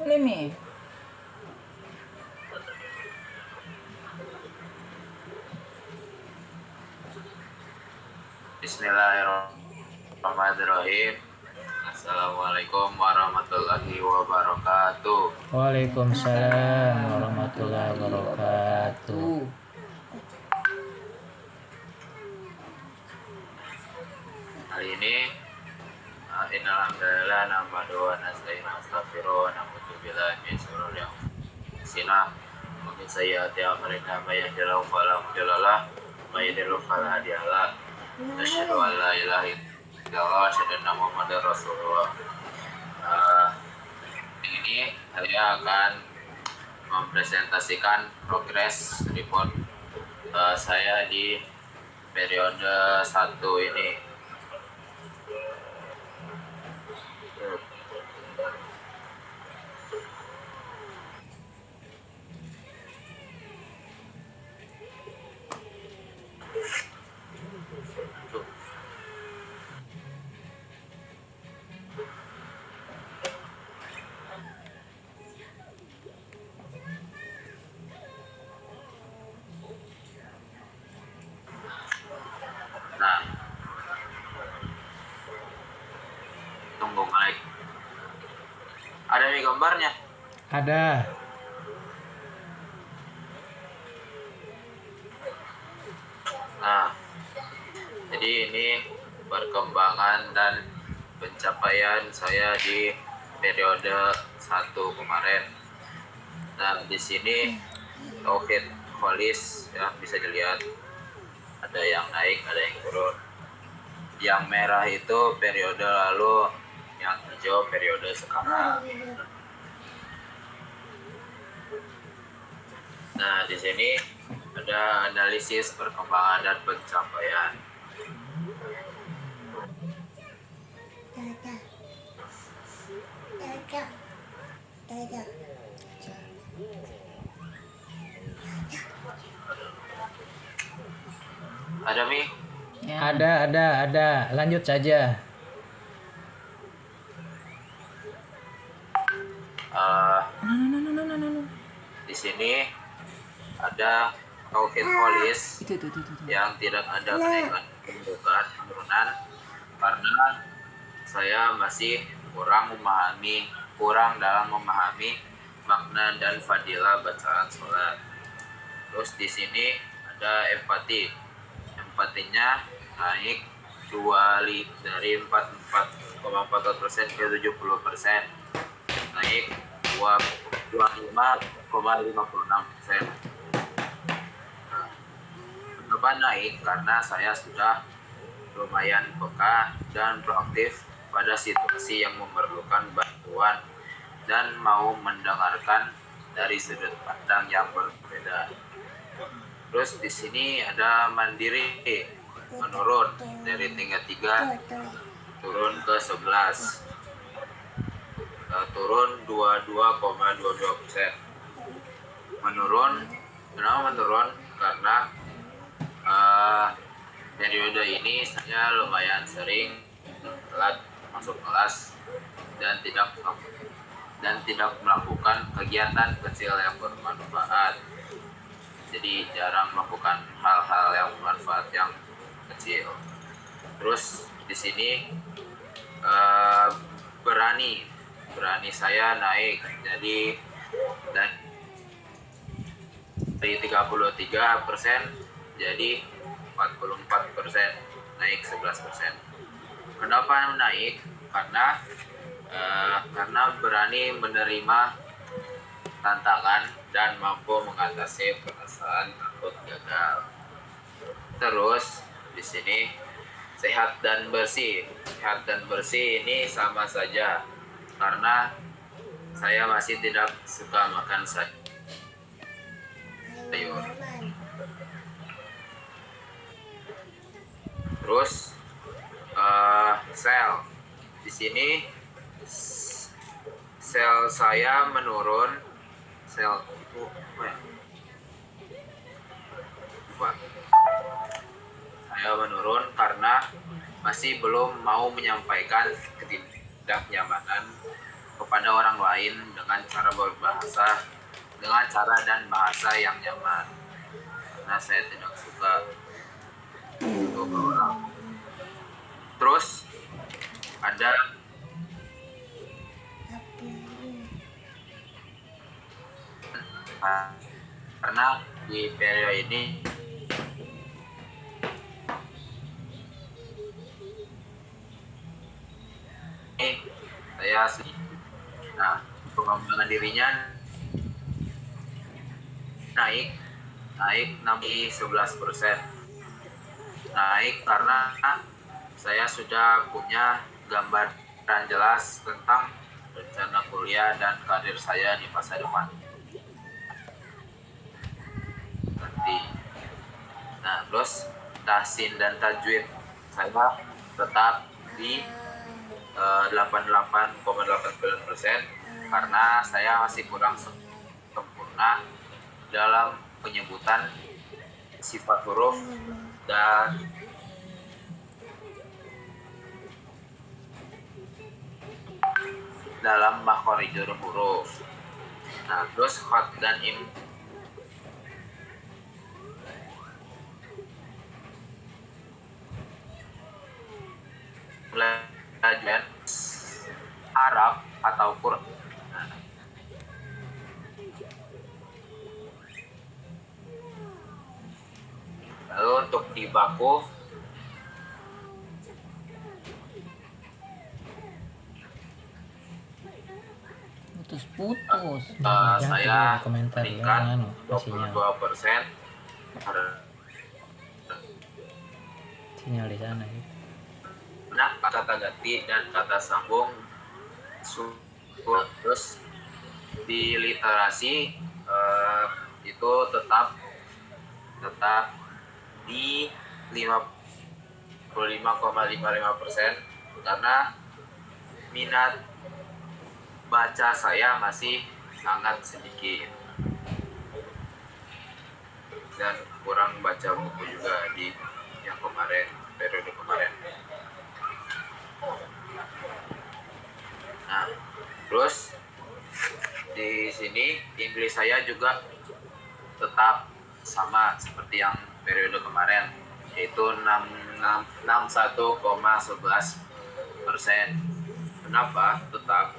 Limi. Bismillahirrahmanirrahim. Assalamualaikum warahmatullahi wabarakatuh. Waalaikumsalam warahmatullahi wabarakatuh. Hari ini innalhamdulillah nahmaduhu wa nasta'inu wa nastaghfiruh wa na'udzu billahi min shururi anfusina wa min sayyiati a'malina may yahdihillahu fala mudilla lahu wa may yudlil fala hadiya lahu. Asyhadu an la ilaha illallah wa asyhadu anna Muhammadar Rasulullah. Ini saya akan mempresentasikan progres report saya di periode 1 ini. Nah, tunggu Mike. Ada nih gambarnya. Ada. Nah, jadi ini perkembangan dan pencapaian saya di periode 1 kemarin. Nah, di sini Tauhid Kholis ya bisa dilihat. Ada yang naik, ada yang turun. Yang merah itu periode lalu, yang hijau periode sekarang. Nah, di sini ada analisis perkembangan dan pencapaian. Ada Mi? Ya. Ada. Lanjut saja. Di sini ada Tauhid Kholis Itu. yang tidak ada kenaikan pembukaan penurunan karena saya masih kurang dalam memahami makna dan fadilah bacaan sholat. Terus di sini ada empatinya naik dari 44,4% ke 70%, naik 25,56%. Kenapa naik? Karena saya sudah lumayan peka dan proaktif pada situasi yang memerlukan bantuan dan mau mendengarkan dari sudut pandang yang berbeda. Terus di sini ada mandiri menurun dari tingkat 3 turun ke 11, turun 22,22%. Kenapa menurun? Karena periode ini saya lumayan sering telat masuk kelas dan tidak melakukan kegiatan kecil yang bermanfaat. Jadi jarang melakukan hal-hal yang bermanfaat yang kecil. Terus di sini berani saya naik dari 33% jadi 44%, naik 11%. Kenapa naik? Karena berani menerima tantangan dan mampu mengatasi perasaan takut gagal. Terus di sini sehat dan bersih. Sehat dan bersih ini sama saja karena saya masih tidak suka makan sayur. Terus sel di sini sel saya menurun. Sel itu apa ya? Saya menurun karena masih belum mau menyampaikan ketidaknyamanan kepada orang lain dengan cara berbahasa, dengan cara dan bahasa yang nyaman. Karena saya tidak suka itu ke orang. Terus ada karena di periode ini saya nah pengembangan dirinya naik naik 11%. Naik karena saya sudah punya gambaran jelas tentang rencana kuliah dan karir saya di masa depan nanti. Nah, terus tahsin dan tajwid saya tetap di 88,89% karena saya masih kurang sempurna dalam penyebutan sifat huruf dan dalam makhorijul huruf. Nah, terus khat dan pelajaran Arab atau Quran. Lalu untuk di baku putus-putus. Jangan saya di komentar ya, meningkat anu, sinyal 22%. sinyal di sana ya. Nah, kata ganti dan kata sambung terus di literasi itu tetap di 55,55% karena minat baca saya masih sangat sedikit dan kurang baca buku juga di yang kemarin, periode kemarin. Nah, terus di sini Inggris saya juga tetap sama seperti yang periode kemarin, yaitu 61,11%. Kenapa tetap?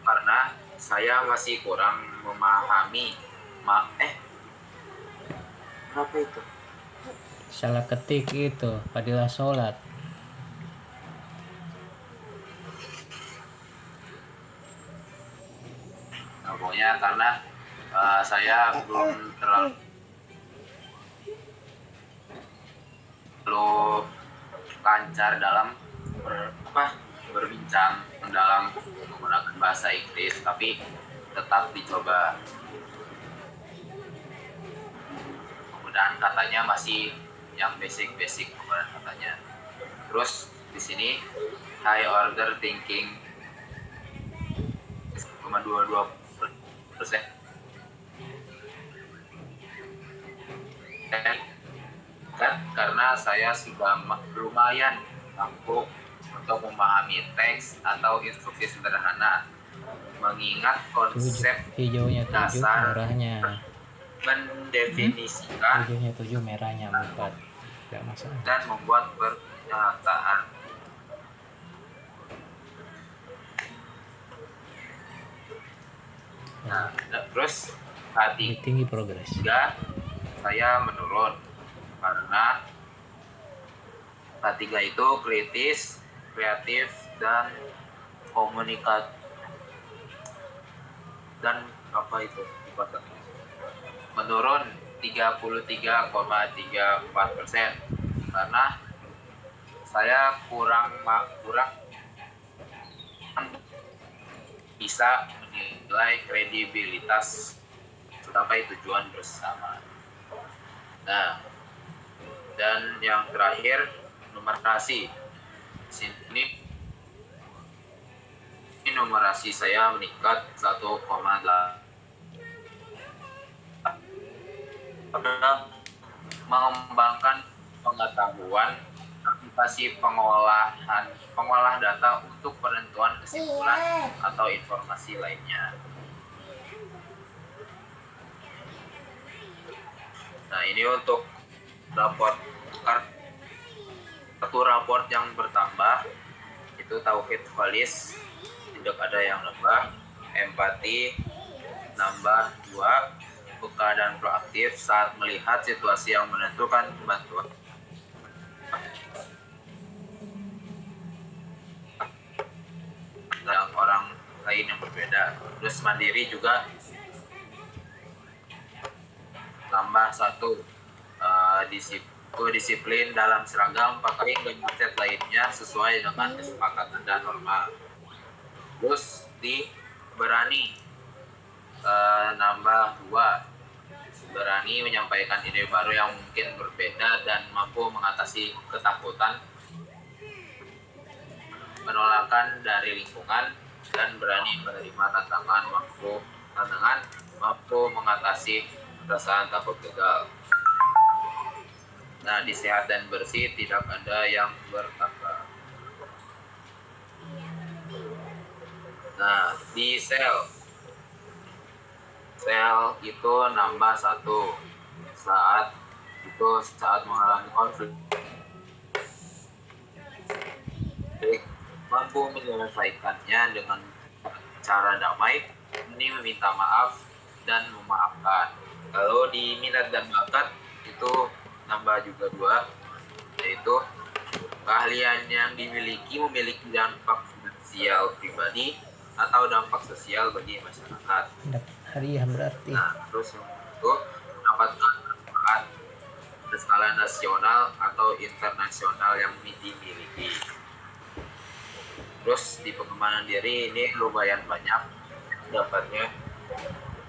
Karena saya masih kurang memahami berapa itu? Salah ketik itu Fadilah sholat. Nah, pokoknya karena saya belum terlalu lancar dalam berbincang dalam menggunakan bahasa Inggris, tapi tetap dicoba. Penggunaan katanya masih yang basic penggunaan katanya. Terus di sini high order thinking 22%. Kan karena saya sudah lumayan mampu untuk memahami teks atau instruksi sederhana, mengingat konsep Hijaunya 7, dasar merahnya. mendefinisikan Hijaunya 7, merahnya 4. Tidak masalah. dan membuat pernyataan. Nah, terus Lebih tinggi progres. K3 saya menurun karena K3 itu kritis, kreatif, dan komunikat dan apa itu menurun 33,34% karena saya kurang bisa menilai kredibilitas sampai tujuan bersama. Nah, dan yang terakhir numerasi. Sini numerasi saya meningkat 1,8 karena mengembangkan pengetahuan aplikasi pengolah data untuk penentuan kesimpulan atau informasi lainnya. Nah, ini untuk raport kartu raport yang bertambah itu tauhid khalis, tidak ada yang nambah. Empati nambah 2, peka dan proaktif saat melihat situasi yang menentukan bantuan orang lain yang berbeda. Terus mandiri juga tambah 1, disiplin dalam seragam, pakaian dan mindset lainnya sesuai dengan kesepakatan dan norma. Terus berani nambah 2, berani menyampaikan ide baru yang mungkin berbeda dan mampu mengatasi ketakutan, penolakan dari lingkungan, dan berani menerima tantangan, mampu mengatasi perasaan takut gagal. Nah, di sehat dan bersih tidak ada yang bertambah. Nah, di sel itu nambah 1, saat mengalami konflik mampu menyelesaikannya dengan cara damai, ini meminta maaf dan memaafkan. Kalau di minat dan bakat itu nambah juga 2, yaitu keahlian yang memiliki dampak finansial pribadi atau dampak sosial bagi masyarakat. Hariah berarti. Nah, terus yang itu mendapatkan manfaat skala nasional atau internasional yang dimiliki. Terus di pengembangan diri ini lumayan banyak dapatnya.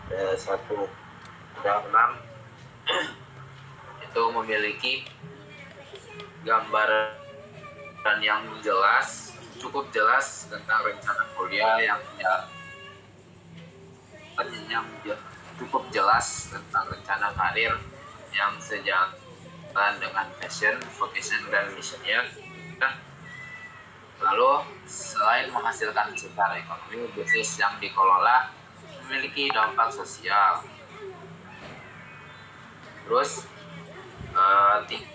Ada 1, ada 6 itu memiliki gambaran yang cukup jelas tentang rencana kuliah yang cukup jelas tentang rencana karir yang sejalan dengan passion, vocation, dan missionnya. Lalu selain menghasilkan secara ekonomi, bisnis yang dikelola memiliki dampak sosial. Terus tingkat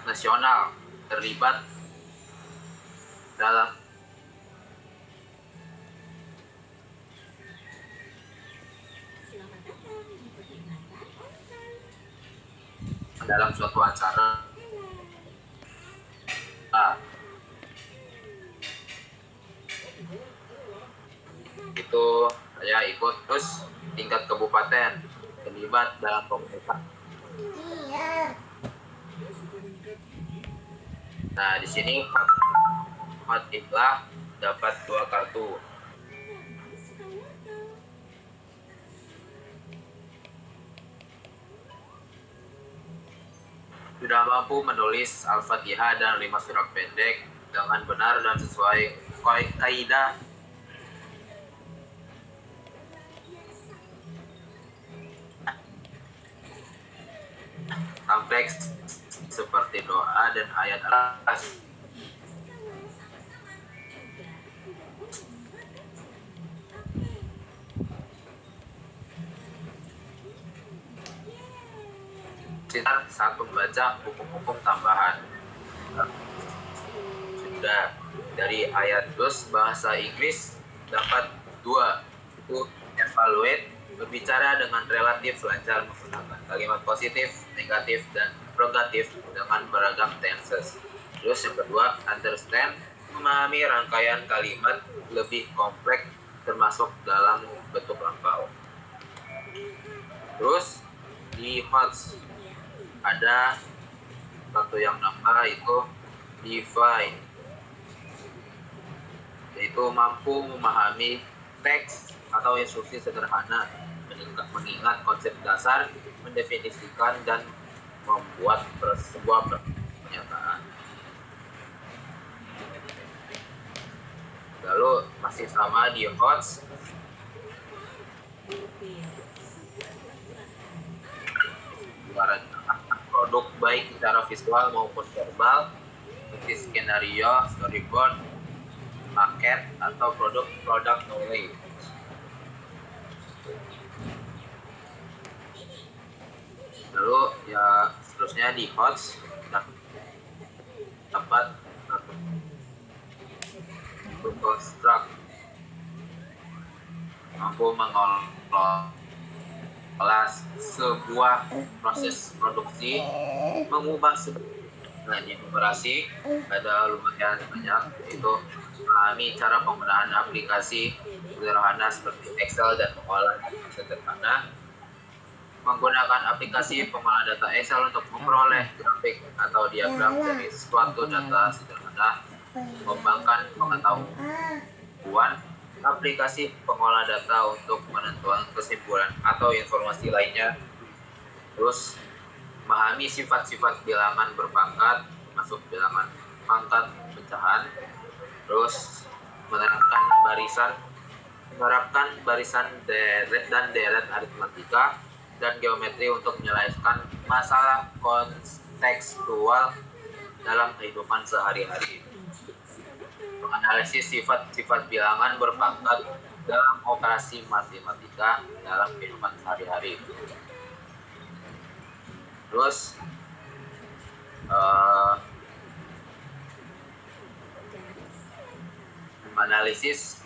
nasional terlibat dalam suatu acara. Itu saya ikut. Terus tingkat kabupaten terlibat dalam komunitas. Nah, di sini Fatihlah dapat 2 kartu. Sudah mampu menulis Al-Fatihah dan 5 surat pendek dengan benar dan sesuai kaidah teks seperti doa dan ayat Al-As. Saat membaca hukum-hukum tambahan. Sudah dari ayat terus bahasa Inggris dapat 2, itu evaluate, berbicara dengan relatif lancar menggunakan kalimat positif, negatif, dan interrogatif dengan beragam tenses. Terus yang kedua, understand, memahami rangkaian kalimat lebih kompleks termasuk dalam bentuk lampau. Terus di HOTS ada satu yang nambah, itu define, yaitu mampu memahami teks atau instruksi sederhana, mengingat konsep dasar, mendefinisikan, dan membuat sebuah pernyataan. Lalu masih sama di HOTS, produk by baik secara visual maupun verbal, seperti skenario, storyboard, paket, atau produk knowledge. Lalu ya seterusnya di host dapat construct, mampu mengolah sebuah proses produksi, mengubah sebuah enumerasi, ada lumayan banyak, itu memahami cara penggunaan aplikasi sederhana seperti Excel dan mengolah data sederhana, menggunakan aplikasi pengolah data Excel untuk memperoleh grafik atau diagram dari suatu data sederhana, mengembangkan pengetahuan aplikasi pengolah data untuk menentukan kesimpulan atau informasi lainnya. Terus memahami sifat-sifat bilangan berpangkat, masuk bilangan pangkat pecahan. Terus menerapkan barisan deret dan deret aritmatika dan geometri untuk menyelesaikan masalah kontekstual dalam kehidupan sehari-hari. Menganalisis sifat-sifat bilangan berpangkat dalam operasi matematika dalam kehidupan sehari-hari. Terus menganalisis